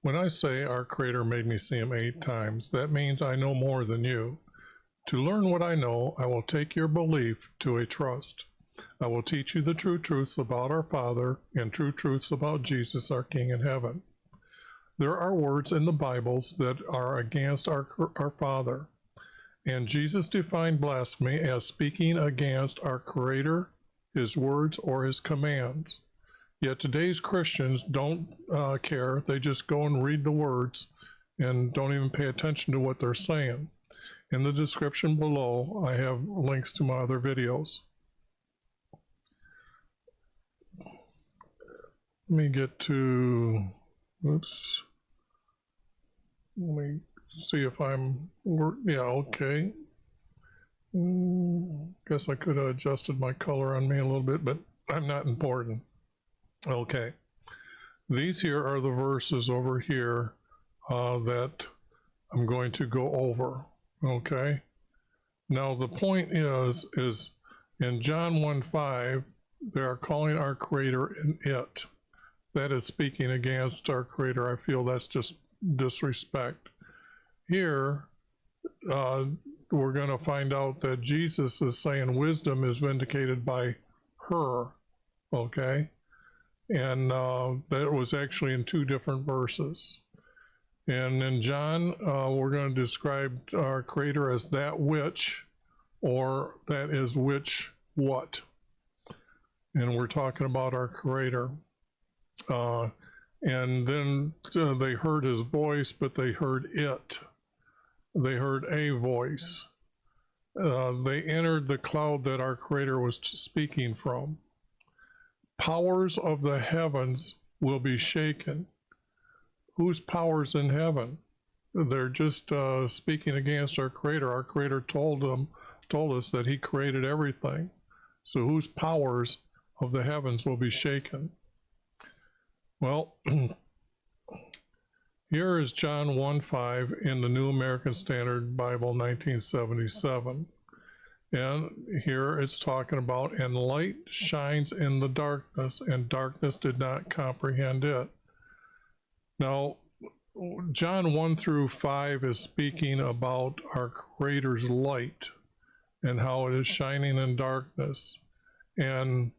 When I say our Creator made me see him 8 times, that means I know more than you. To learn what I know, I will take your belief to a trust. I will teach you the true truths about our Father and true truths about Jesus, our King in heaven. There are words in the Bibles that are against our Father, and Jesus defined blasphemy as speaking against our Creator, his words, or his commands. Yet today's Christians don't care. They just go and read the words and don't even pay attention to what they're saying. In the description below, I have links to my other videos. Let me get to, oops. Let me see if I'm, yeah, okay. Guess I could have adjusted my color on me a little bit, but I'm not important. Okay, these here are the verses over here that I'm going to go over, okay? Now the point is in John 1:5, they are calling our Creator an it. That is speaking against our Creator. I feel that's just disrespect. Here, we're going to find out that Jesus is saying wisdom is vindicated by her, okay? And that was actually in 2 different verses. And in John, we're going to describe our Creator as that which, or that is which what. And we're talking about our Creator. And then they heard his voice, but they heard it. They heard a voice. They entered the cloud that our Creator was speaking from. Powers of the heavens will be shaken. Whose powers in heaven? They're just speaking against our Creator. Our Creator told us that he created everything. So whose powers of the heavens will be shaken? Well, here is John 1:5 in the New American Standard Bible, 1977. And here it's talking about, and light shines in the darkness, and darkness did not comprehend it. Now, John 1-5 is speaking about our Creator's light and how it is shining in darkness. And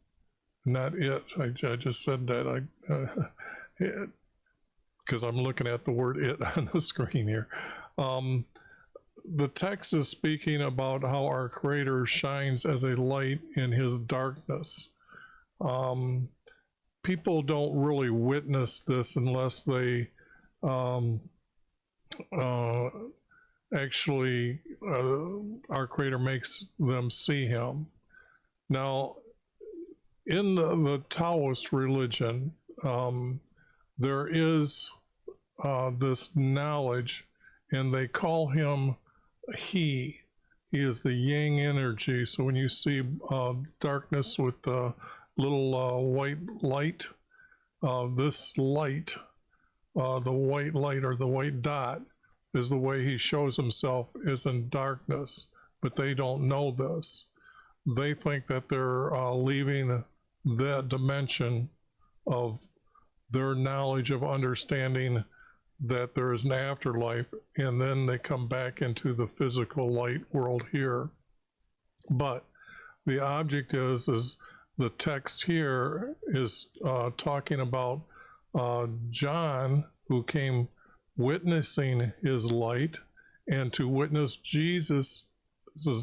not it, I just said that because I'm looking at the word it on the screen here. The text is speaking about how our Creator shines as a light in his darkness. People don't really witness this unless they actually, our Creator makes them see him. Now, in the Taoist religion, there is this knowledge, and they call him he. He is the yang energy. So when you see darkness with the little white light, this light, the white light or the white dot, is the way he shows himself, is in darkness. But they don't know this. They think that they're leaving that dimension of their knowledge of understanding that there is an afterlife, and then they come back into the physical light world here. But the object is the text here is talking about John, who came witnessing his light, and to witness Jesus'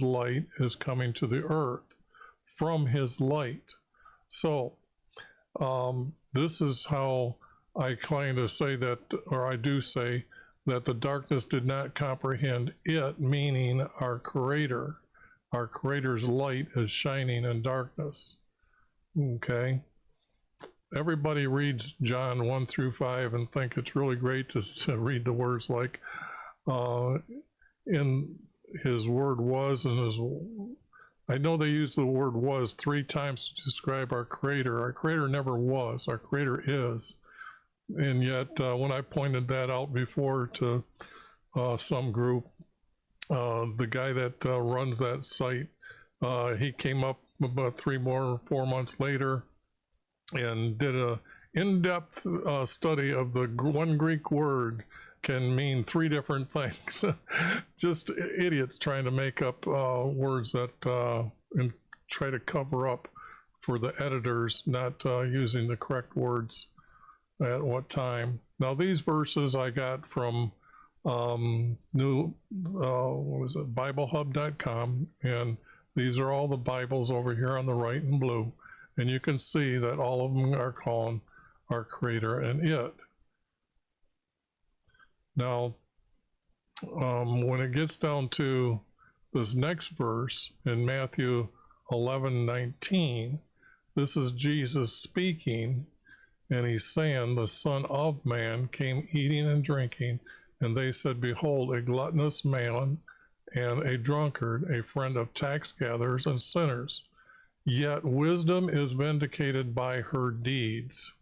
light is coming to the earth from his light. So this is how I claim to say that, or I do say that the darkness did not comprehend it, meaning our Creator. Our Creator's light is shining in darkness. Okay. Everybody reads John 1-5 and think it's really great to read the words like, in his word was, and his, I know they use the word was 3 times to describe our Creator. Our Creator never was, our Creator is. And yet, when I pointed that out before to some group, the guy that runs that site, he came up about 4 months later and did a in-depth study of the one Greek word can mean 3 different things. Just idiots trying to make up words that and try to cover up for the editors not using the correct words at what time. Now these verses I got from BibleHub.com, and these are all the Bibles over here on the right in blue, and you can see that all of them are calling our Creator and it. Now, when it gets down to this next verse in Matthew 11:19, this is Jesus speaking, and he's saying, the Son of Man came eating and drinking, and they said, behold, a gluttonous man and a drunkard, a friend of tax gatherers and sinners. Yet wisdom is vindicated by her deeds.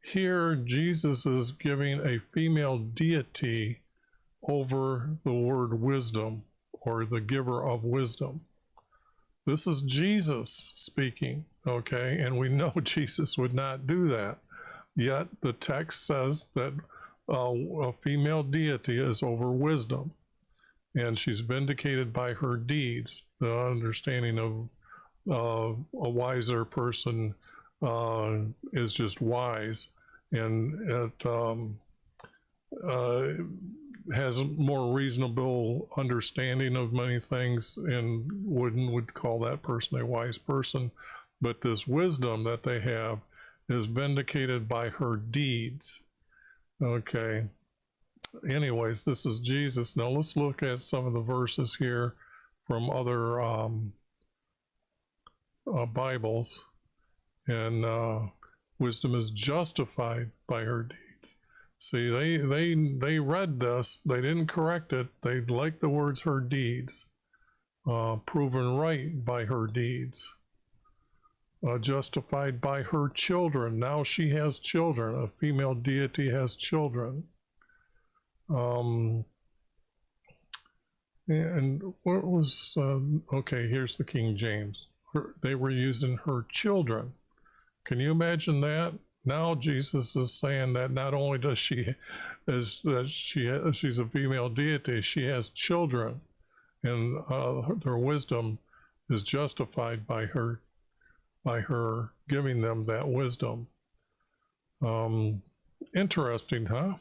Here, Jesus is giving a female deity over the word wisdom, or the giver of wisdom. This is Jesus speaking, okay? And we know Jesus would not do that. Yet the text says that a female deity is over wisdom, and she's vindicated by her deeds. The understanding of a wiser person is just wise, and it has a more reasonable understanding of many things, and would call that person a wise person. But this wisdom that they have is vindicated by her deeds. Okay. Anyways, this is Jesus. Now let's look at some of the verses here from other Bibles. And wisdom is justified by her deeds. See, they read this, they didn't correct it. They liked the words her deeds, proven right by her deeds, justified by her children. Now she has children. A female deity has children. And what was okay, here's the King James. They were using her children. Can you imagine that? Now Jesus is saying that not only does she's a female deity, she has children, and their wisdom is justified by her giving them that wisdom. Interesting, huh?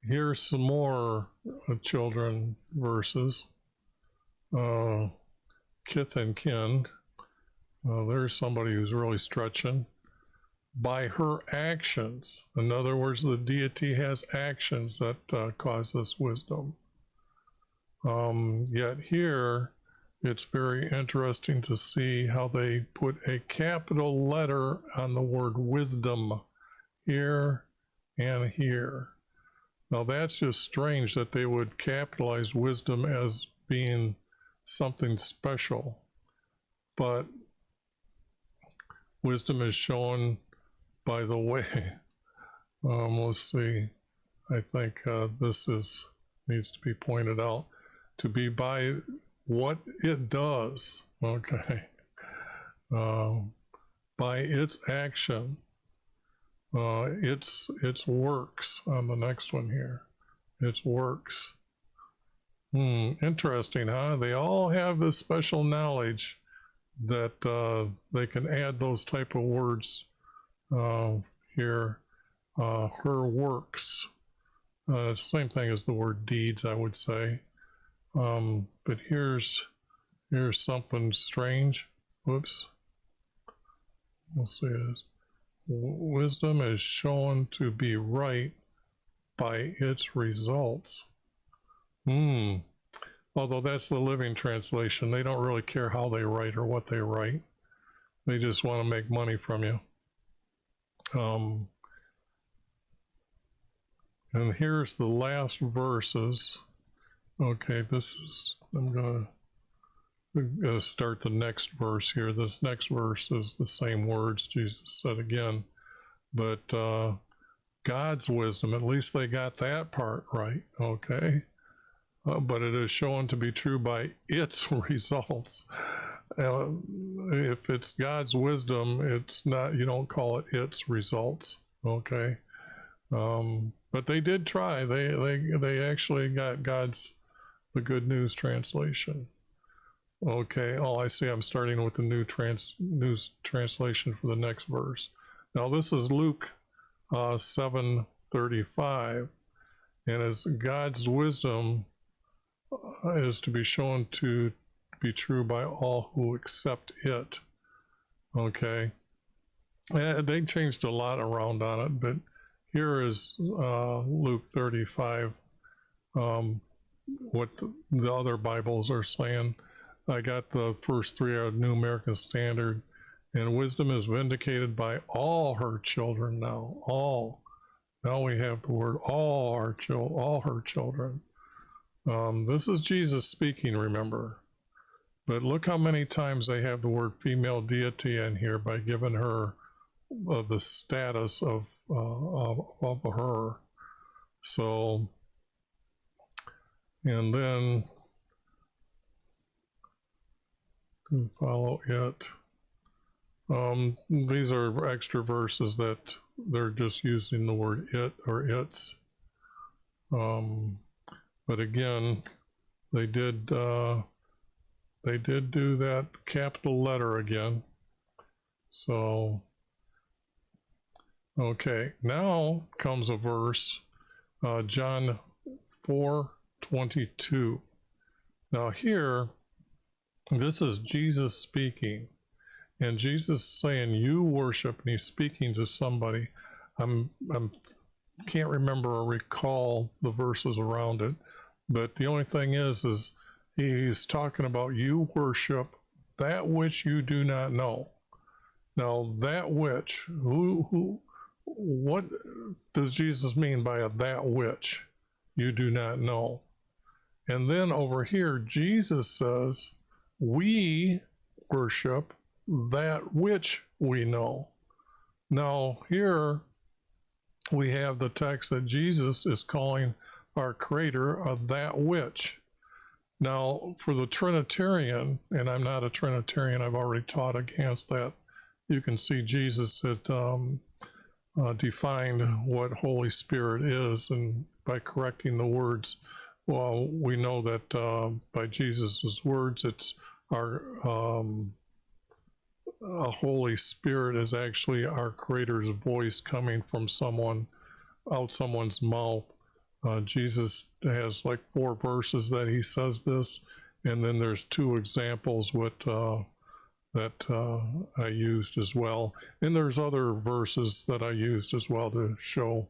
Here's some more children verses. Kith and kin. There's somebody who's really stretching. By her actions. In other words, the deity has actions that cause us wisdom. Yet here, it's very interesting to see how they put a capital letter on the word wisdom here and here. Now that's just strange that they would capitalize wisdom as being something special. But wisdom is shown by the way. Let's see. I think this needs to be pointed out to be by what it does. Okay. By its action, its works. On the next one here, its works. Interesting, huh? They all have this special knowledge that they can add those type of words here. Her works. Same thing as the word deeds, I would say. But here's something strange. Whoops. We'll see this. Wisdom is shown to be right by its results. Although that's the Living Translation. They don't really care how they write or what they write. They just want to make money from you. And here's the last verses. Okay, I'm gonna start the next verse here. This next verse is the same words Jesus said again, but God's wisdom, at least they got that part right, okay? But it is shown to be true by its results. if it's God's wisdom, it's not, you don't call it its results, okay? But they did try. They actually got the Good News translation. Okay, oh, I see. I'm starting with the New Translation for the next verse. Now this is Luke 7:35, and as God's wisdom is to be shown to be true by all who accept it. Okay, they changed a lot around on it, but here is Luke 35, what the other Bibles are saying. I got the first three out of New American Standard. And wisdom is vindicated by all her children now. All. Now we have the word all her children. This is Jesus speaking, remember. But look how many times they have the word female deity in here by giving her the status of her. So, and then follow it. These are extra verses that they're just using the word it or its. But again, they did do that capital letter again. So, okay, now comes a verse, John 4:22. Now here, this is Jesus speaking. And Jesus is saying, you worship, and he's speaking to somebody. Can't remember or recall the verses around it, but the only thing is he's talking about you worship that which you do not know. Now that which, what does Jesus mean by a that which you do not know? And then over here, Jesus says, we worship that which we know. Now here we have the text that Jesus is calling our Creator a that which. Now for the Trinitarian, and I'm not a Trinitarian, I've already taught against that. You can see Jesus had defined what Holy Spirit is, and by correcting the words, well, we know that by Jesus's words, it's our Holy Spirit is actually our Creator's voice coming from someone's mouth. Jesus has like 4 verses that he says this, and then there's 2 examples that I used as well. And there's other verses that I used as well to show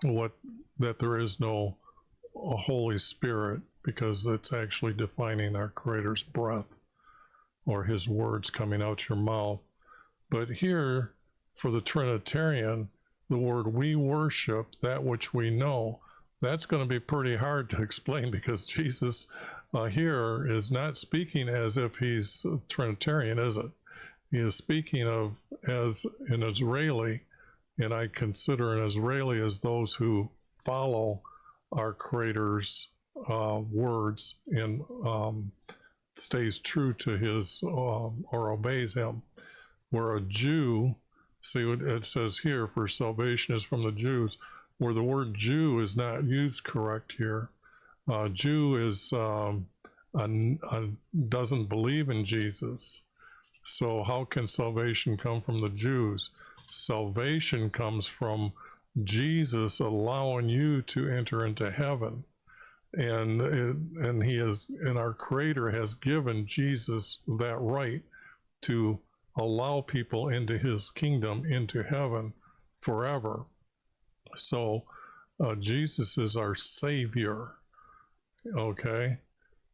that there is no Holy Spirit, because it's actually defining our Creator's breath, or his words coming out your mouth. But here, for the Trinitarian, the word we worship, that which we know, that's going to be pretty hard to explain, because Jesus here is not speaking as if he's a Trinitarian, is it? He is speaking of as an Israeli, and I consider an Israeli as those who follow our Creator's words and stays true to his or obeys him. Where a Jew, see what it says here, for salvation is from the Jews, where the word Jew is not used correct here. Jew is doesn't believe in Jesus. So how can salvation come from the Jews? Salvation comes from Jesus allowing you to enter into heaven. And he is, and our Creator has given Jesus that right to allow people into his kingdom, into heaven forever. So Jesus is our Savior, okay?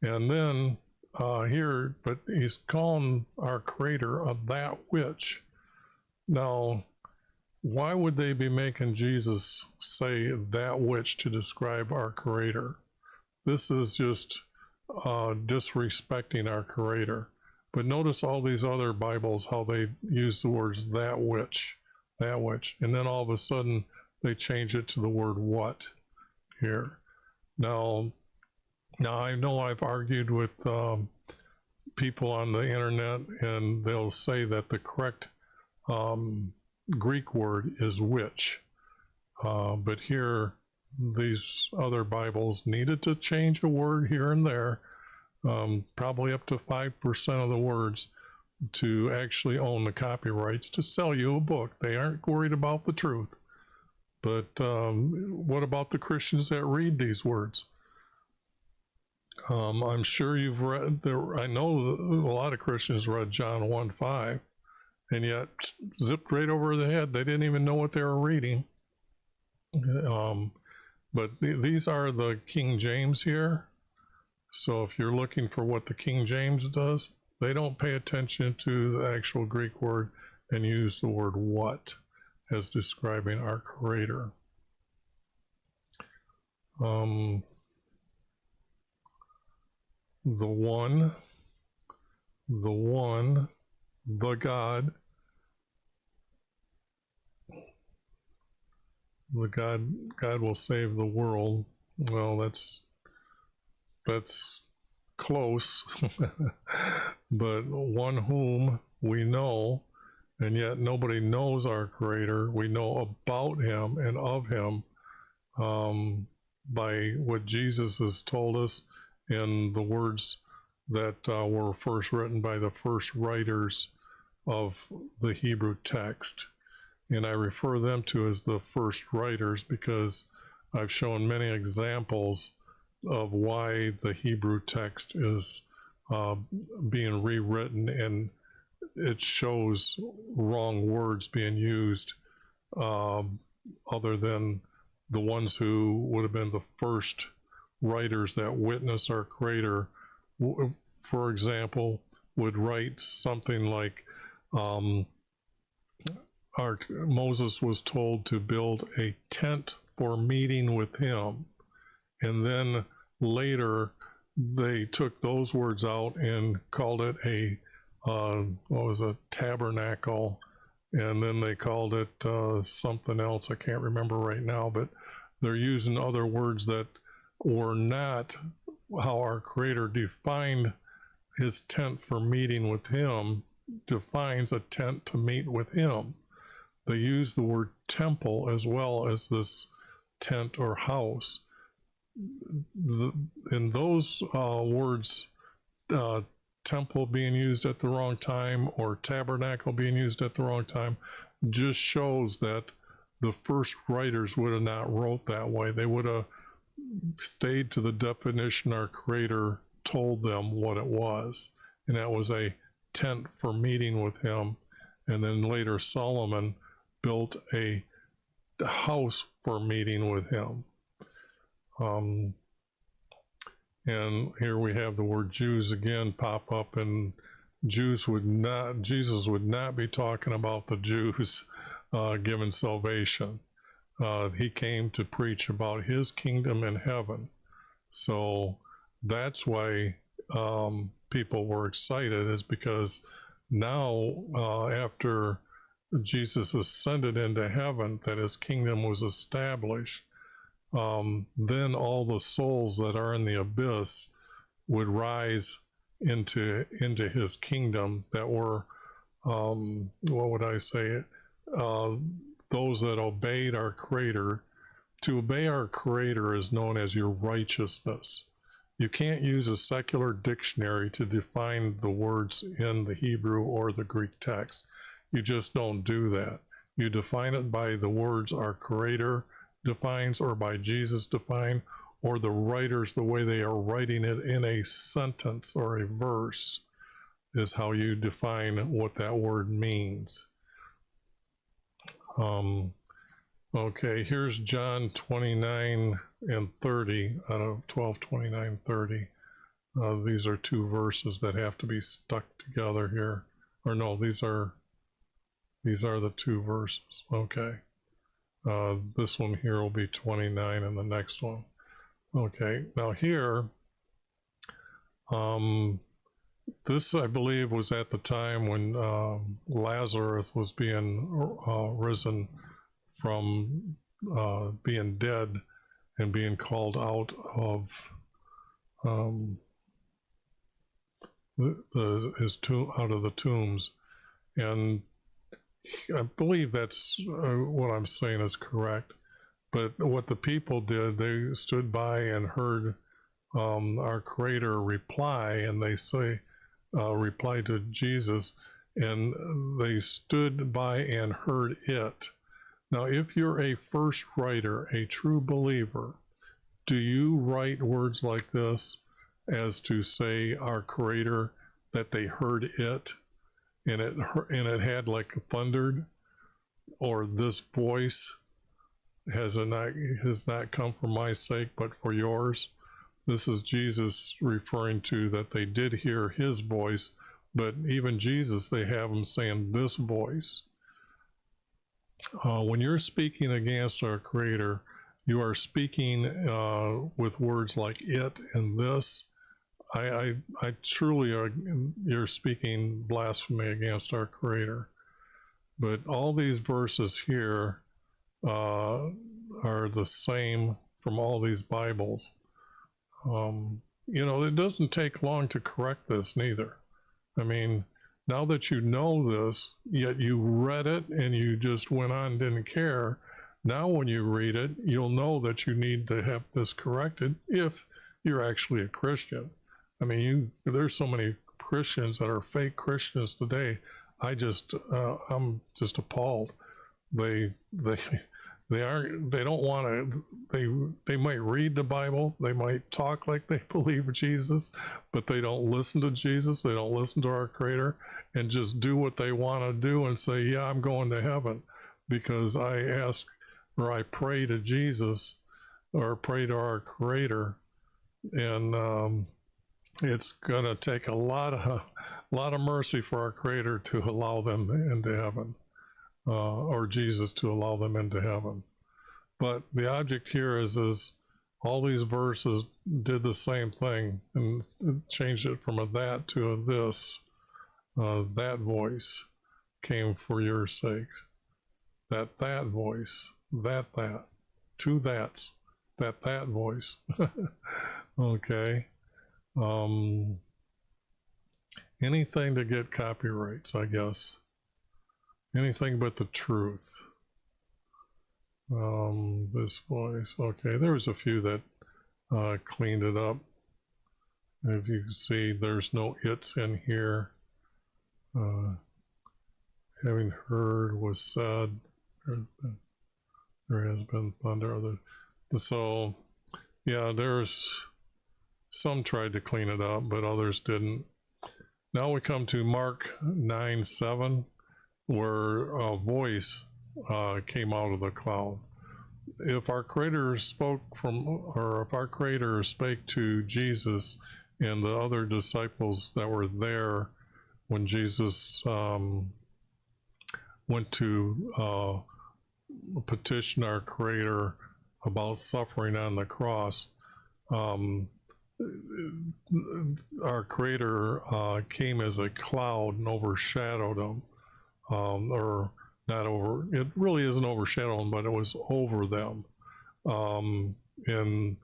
And then here, but he's calling our Creator a that which. Now, why would they be making Jesus say that which to describe our Creator? This is just disrespecting our Creator. But notice all these other Bibles, how they use the words that which, and then all of a sudden they change it to the word what here. Now I know I've argued with people on the internet, and they'll say that the correct Greek word is which. But here, these other Bibles needed to change a word here and there, probably up to 5% of the words, to actually own the copyrights to sell you a book. They aren't worried about the truth. But what about the Christians that read these words? I'm sure you've read, I know a lot of Christians read John 1:5, and yet zipped right over the head. They didn't even know what they were reading. But these are the King James here. So if you're looking for what the King James does, they don't pay attention to the actual Greek word and use the word what as describing our Creator. The one, the God, God will save the world. Well, that's close, but one whom we know, and yet nobody knows our Creator. We know about Him and of Him by what Jesus has told us in the words that were first written by the first writers of the Hebrew text. And I refer them to as the first writers because I've shown many examples of why the Hebrew text is being rewritten, and it shows wrong words being used other than the ones who would have been the first writers that witness our Creator. For example, would write something like Moses was told to build a tent for meeting with Him, and then later they took those words out and called it a tabernacle, and then they called it something else. I can't remember right now, but they're using other words that were not how our Creator defined His tent for meeting with Him, defines a tent to meet with Him. They use the word temple as well as this tent or house. In those words, temple being used at the wrong time or tabernacle being used at the wrong time just shows that the first writers would have not wrote that way. They would have stayed to the definition our Creator told them what it was, and that was a tent for meeting with Him. And then later Solomon built a house for meeting with Him. And here we have the word Jews again pop up, and Jesus would not be talking about the Jews given salvation. He came to preach about His kingdom in heaven. So that's why people were excited, is because now after Jesus ascended into heaven, that His kingdom was established. Then all the souls that are in the abyss would rise into His kingdom that were, what would I say, those that obeyed our Creator. To obey our Creator is known as your righteousness. You can't use a secular dictionary to define the words in the Hebrew or the Greek text. You just don't do that. You define it by the words our Creator defines, or by Jesus define, or the writers, the way they are writing it in a sentence or a verse is how you define what that word means. Okay, here's John 29 and 30 out of 12, 29, 30. These are two verses that have to be stuck together here. Or no, these are the two verses. Okay. This one here will be 29 and the next one. Okay, now here, this I believe was at the time when Lazarus was being risen from being dead and being called out of his tomb out of the tombs. And I believe that's what I'm saying is correct. But what the people did, they stood by and heard our Creator reply, and they say, reply to Jesus, and they stood by and heard it. Now, if you're a first writer, a true believer, do you write words like this as to say our Creator, that they heard it, and it had like thundered, or this voice has not come for my sake but for yours? This is Jesus referring to that they did hear his voice, but even Jesus, they have him saying this voice. When you're speaking against our Creator, you are speaking with words like it and this. I truly are, you're speaking blasphemy against our Creator. But all these verses here are the same from all these Bibles. It doesn't take long to correct this neither. I mean, now that you know this, yet you read it and you just went on and didn't care, now when you read it, you'll know that you need to have this corrected if you're actually a Christian. I mean, there's so many Christians that are fake Christians today. I'm just appalled. They don't want to, they might read the Bible, they might talk like they believe in Jesus, but they don't listen to Jesus, they don't listen to our Creator, and just do what they want to do and say, yeah, I'm going to heaven because I ask, or I pray to Jesus, or pray to our Creator. And it's going to take a lot of mercy for our Creator to allow them into heaven. Or Jesus to allow them into heaven. But the object here is all these verses did the same thing and changed it from a that to a this. That voice came for your sake. That voice. That. Two that's. That voice. Okay. Anything to get copyrights, I guess. Anything but the truth. This voice. Okay, there was a few that cleaned it up. If you can see, there's no it's in here. Having heard was said. There has been thunder. So, yeah, there's some tried to clean it up, but others didn't. Now we come to Mark 9:7. Where a voice came out of the cloud. If our Creator spoke if our Creator spake to Jesus and the other disciples that were there when Jesus went to petition our Creator about suffering on the cross, our Creator came as a cloud and overshadowed them. Or not over, it really isn't overshadowing, but it was over them. And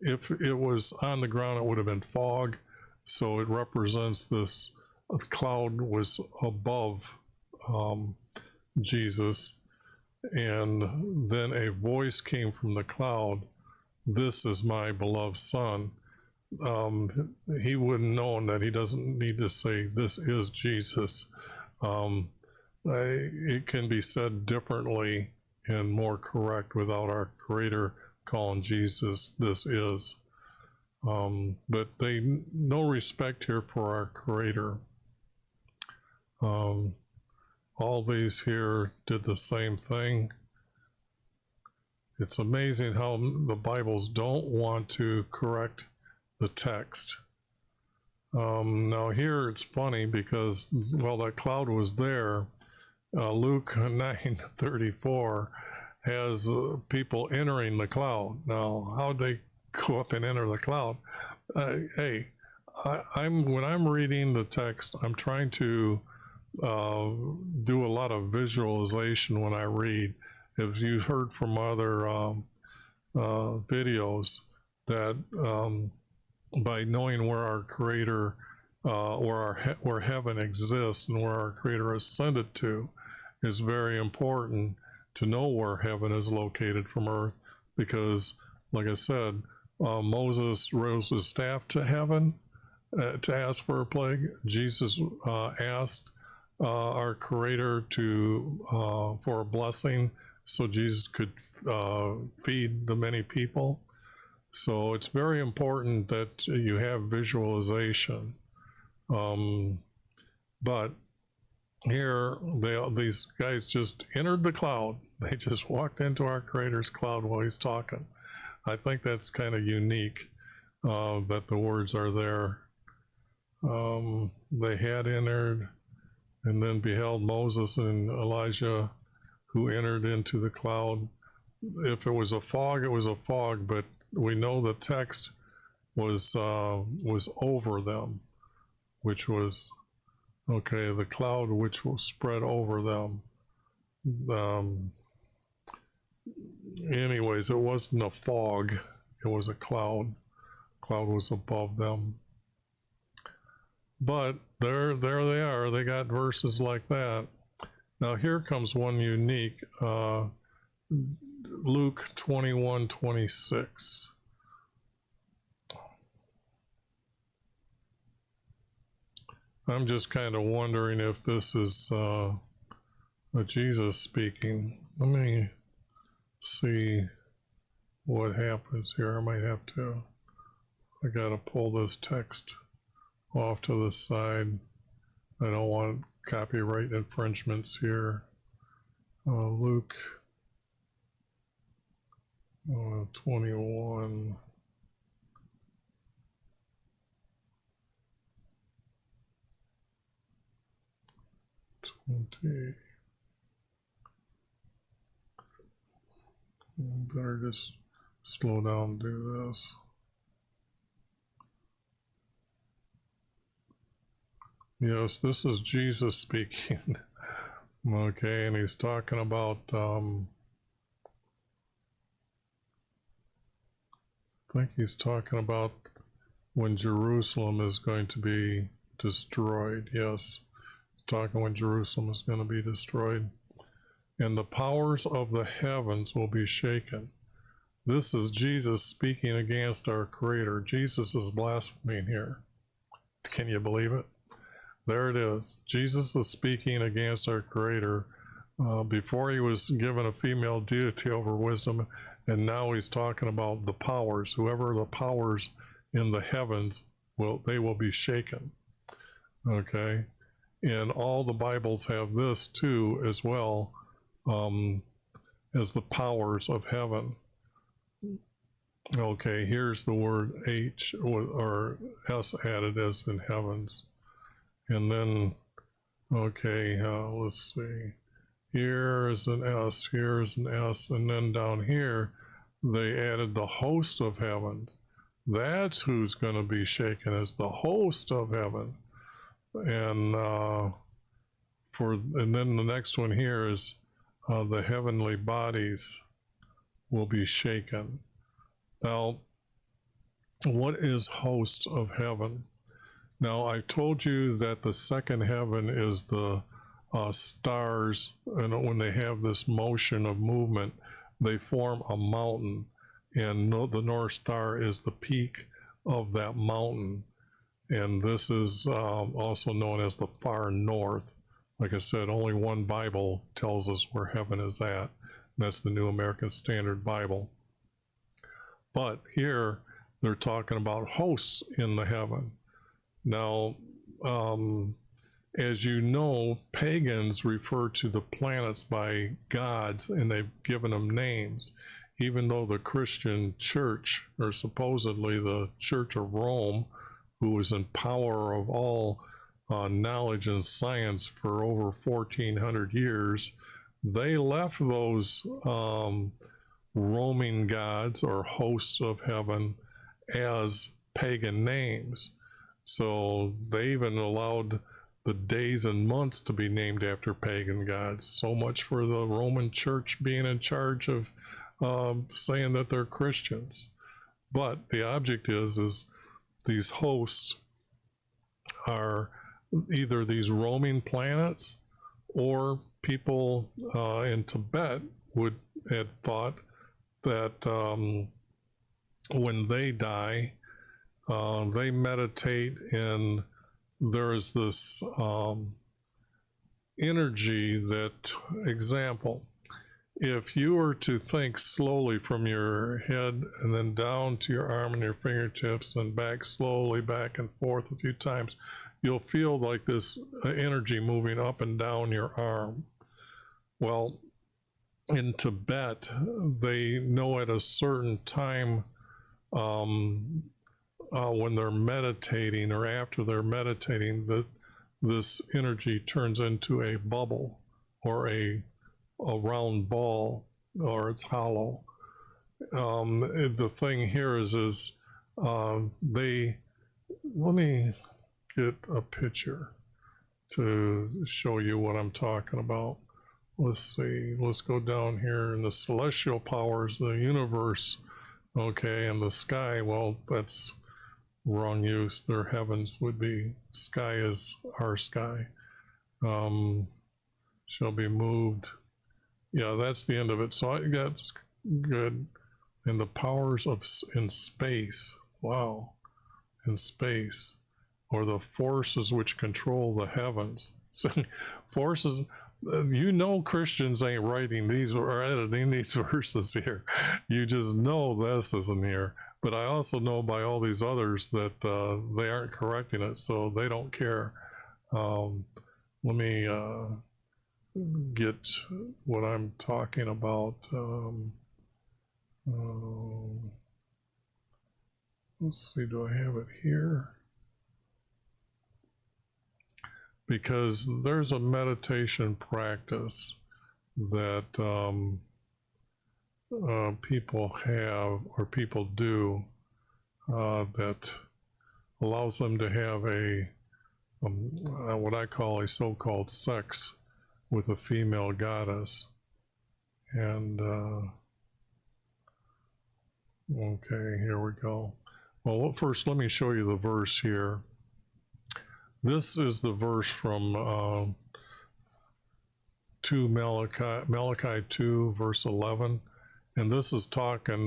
if it was on the ground, it would have been fog. So it represents this cloud was above Jesus. And then a voice came from the cloud, "This is my beloved Son." He wouldn't know that he doesn't need to say, "This is Jesus." It can be said differently and more correct without our Creator calling Jesus "this is." But they no respect here for our Creator. All these here did the same thing. It's amazing how the Bibles don't want to correct the text. Now here it's funny because while that cloud was there, Luke 9:34 has people entering the cloud. Now, how'd they go up and enter the cloud? When I'm reading the text, I'm trying to do a lot of visualization when I read. As you've heard from other videos, that by knowing where our Creator, where heaven exists and where our Creator ascended to, is very important to know where heaven is located from earth, because, like I said, Moses rose his staff to heaven to ask for a plague. Jesus asked our Creator for a blessing so Jesus could feed the many people. So it's very important that you have visualization. But here, these guys just entered the cloud. They just walked into our Creator's cloud while he's talking. I think that's kind of unique that the words are there. They had entered, and then beheld Moses and Elijah, who entered into the cloud. If it was a fog, it was a fog, but we know the text was over them, which was, okay, the cloud which will spread over them. Anyways, it wasn't a fog, it was a cloud. Cloud was above them. But there they are. They got verses like that. Now here comes one unique. Luke 21:26. I'm just kind of wondering if this is Jesus speaking. Let me see what happens here. I might have to, I gotta pull this text off to the side. I don't want copyright infringements here. Luke 21. Better just slow down and do this. Yes, this is Jesus speaking. Okay, and he's talking about I think he's talking about when Jerusalem is going to be destroyed. Yes, he's talking when Jerusalem is going to be destroyed. And the powers of the heavens will be shaken. This is Jesus speaking against our Creator. Jesus is blaspheming here. Can you believe it? There it is. Jesus is speaking against our Creator before he was given a female deity over wisdom, and now he's talking about the powers. Whoever the powers in the heavens, they will be shaken. Okay? And all the Bibles have this too as well, as the powers of heaven. Okay, here's the word H or S added as in heavens. And then, okay, let's see. Here is an S, here's an S, and then down here, they added the host of heaven. That's who's going to be shaken, as the host of heaven. And and then the next one here is the heavenly bodies will be shaken. Now, what is host of heaven? Now, I told you that the second heaven is the stars, and when they have this motion of movement, they form a mountain, and the North Star is the peak of that mountain. And this is also known as the far north. Like I said, only one Bible tells us where heaven is at, and that's the New American Standard Bible. But here, they're talking about hosts in the heaven. Now, as you know, pagans refer to the planets by gods, and they've given them names, even though the Christian church, or supposedly the Church of Rome, who was in power of all knowledge and science for over 1400 years, they left those roaming gods or hosts of heaven as pagan names. So they even allowed the days and months to be named after pagan gods. So much for the Roman Church being in charge of saying that they're Christians. But the object is these hosts are either these roaming planets, or people in Tibet had thought that when they die, they meditate, and there is this energy that, example, if you were to think slowly from your head and then down to your arm and your fingertips and back slowly back and forth a few times, you'll feel like this energy moving up and down your arm. Well, in Tibet, they know at a certain time when they're meditating or after they're meditating that this energy turns into a bubble or a round ball, or it's hollow. The thing here is they, let me get a picture to show you what I'm talking about. Let's see, let's go down here in the celestial powers, the universe, okay, and the sky. Well, that's wrong use. Their heavens would be, sky is our sky. Shall be moved. Yeah, that's the end of it. So that's good. And the powers of in space. Wow. In space. Or the forces which control the heavens. So forces, you know, Christians ain't writing these or editing these verses here. You just know this isn't here. But I also know by all these others that they aren't correcting it, so they don't care. Let me get what I'm talking about. Let's see, do I have it here? Because there's a meditation practice that people have, or people do, that allows them to have what I call a so-called sex with a female goddess. And okay, here we go. Well, first let me show you the verse here. This is the verse from 2 Malachi 2 verse 11, and this is talking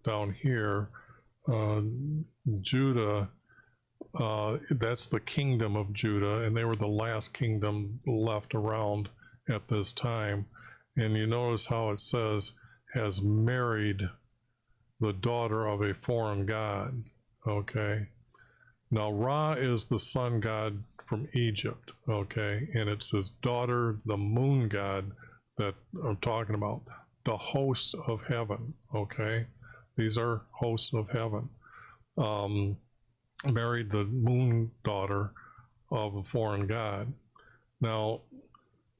down here, Judah, that's the kingdom of Judah, and they were the last kingdom left around at this time. And you notice how it says, has married the daughter of a foreign god. Okay, now Ra is the sun god from Egypt, okay, and it's his daughter, the moon god, that I'm talking about, the hosts of heaven, okay, these are hosts of heaven, married the moon daughter of a foreign god. Now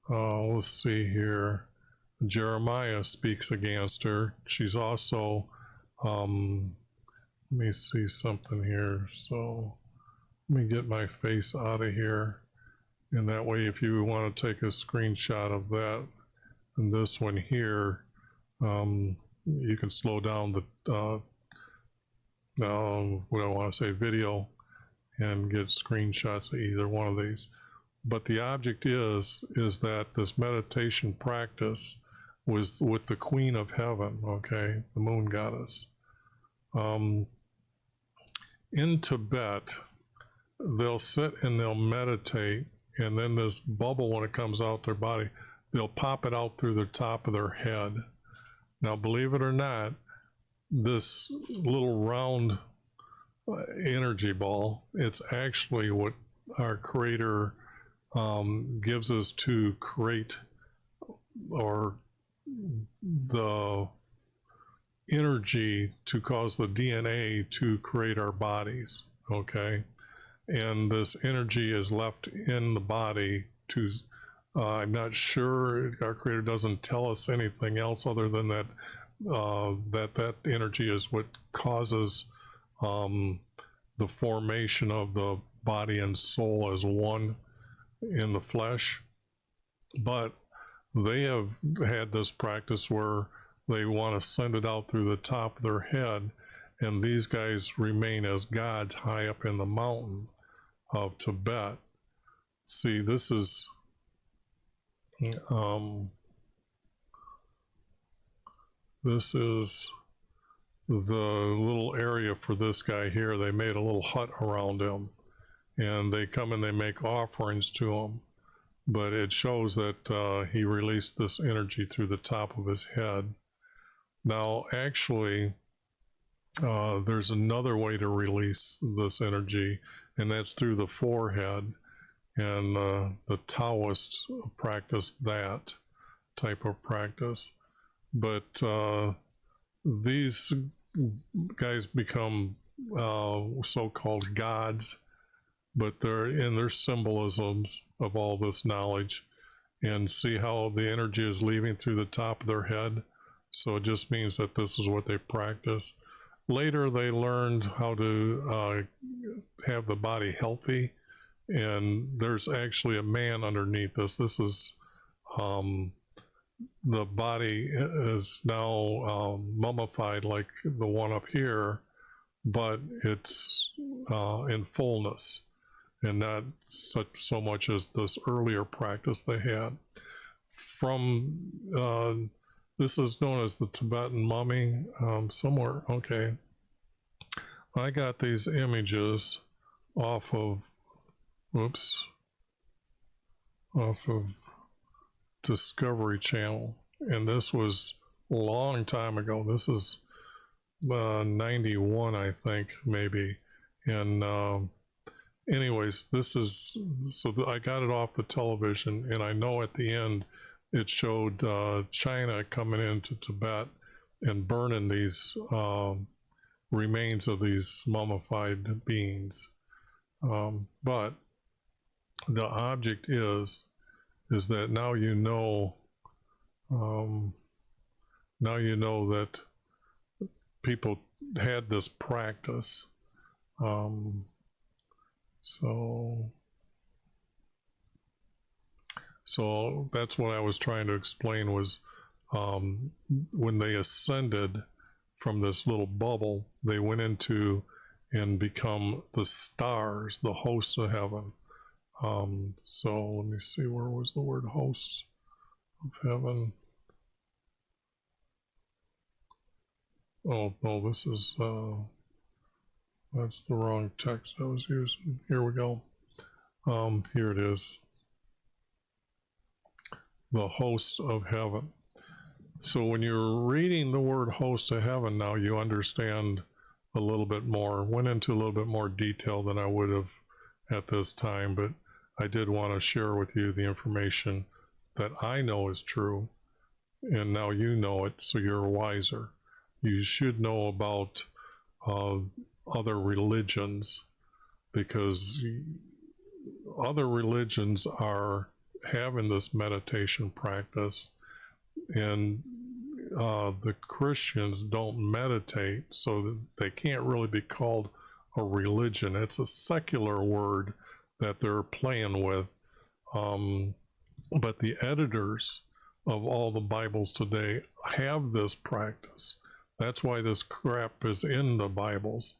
let's see here, Jeremiah speaks against her. She's also let me see something here. So let me get my face out of here. And that way, if you want to take a screenshot of that, and this one here, you can slow down the, what I want to say, video, and get screenshots of either one of these. But the object is that this meditation practice was with the Queen of Heaven, okay, the moon goddess. In Tibet, they'll sit and they'll meditate, and then this bubble, when it comes out their body, they'll pop it out through the top of their head. Now, believe it or not, this little round energy ball, it's actually what our Creator gives us to create, or the energy to cause the DNA to create our bodies, okay? And this energy is left in the body to, I'm not sure, our Creator doesn't tell us anything else other than that that energy is what causes the formation of the body and soul as one in the flesh. But they have had this practice where they want to send it out through the top of their head, and these guys remain as gods high up in the mountain of Tibet. See, this is the little area for this guy here. They made a little hut around him, and they come and they make offerings to him. But it shows that he released this energy through the top of his head. Now, actually, there's another way to release this energy, and that's through the forehead. And the Taoists practice that type of practice. But these guys become so-called gods, but they're in their symbolisms of all this knowledge, and see how the energy is leaving through the top of their head. So it just means that this is what they practice. Later they learned how to have the body healthy, and there's actually a man underneath this. This is the body is now mummified like the one up here, but it's in fullness, and not so much as this earlier practice they had. From this is known as the Tibetan mummy somewhere. Okay, I got these images off of Discovery Channel, and this was a long time ago. This is 91, I think, maybe. And anyways, this is, so I got it off the television, and I know at the end it showed China coming into Tibet and burning these remains of these mummified beings. But the object is that now you know that people had this practice. So that's what I was trying to explain, was when they ascended from this little bubble, they went into and become the stars, the hosts of heaven. So let me see, where was the word hosts of heaven? Oh no, this is that's the wrong text I was using. Here we go. Here it is. The hosts of heaven. So when you're reading the word host of heaven now, you understand a little bit more. Went into a little bit more detail than I would have at this time, but I did want to share with you the information that I know is true, and now you know it, so you're wiser. You should know about other religions, because other religions are having this meditation practice, and the Christians don't meditate, so that they can't really be called a religion. It's a secular word that they're playing with. But the editors of all the Bibles today have this practice. That's why this crap is in the Bibles.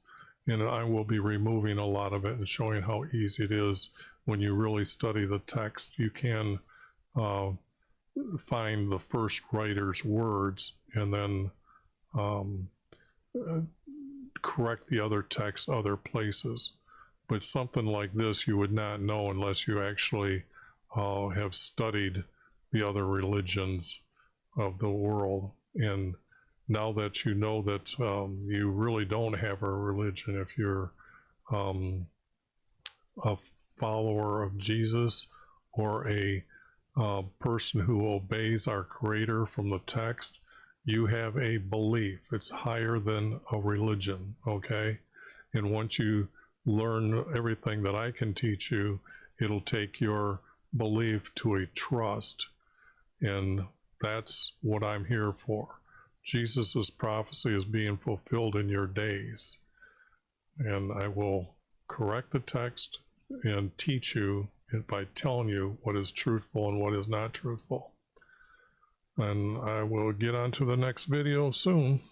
And I will be removing a lot of it and showing how easy it is. When you really study the text, you can find the first writer's words and then correct the other text other places. But something like this you would not know unless you actually have studied the other religions of the world. And now that you know that you really don't have a religion, if you're a follower of Jesus, or a person who obeys our Creator from the text, you have a belief. It's higher than a religion, okay? And once you learn everything that I can teach you, it'll take your belief to a trust, and that's what I'm here for. Jesus's prophecy is being fulfilled in your days, and I will correct the text and teach you by telling you what is truthful and what is not truthful. And I will get on to the next video soon.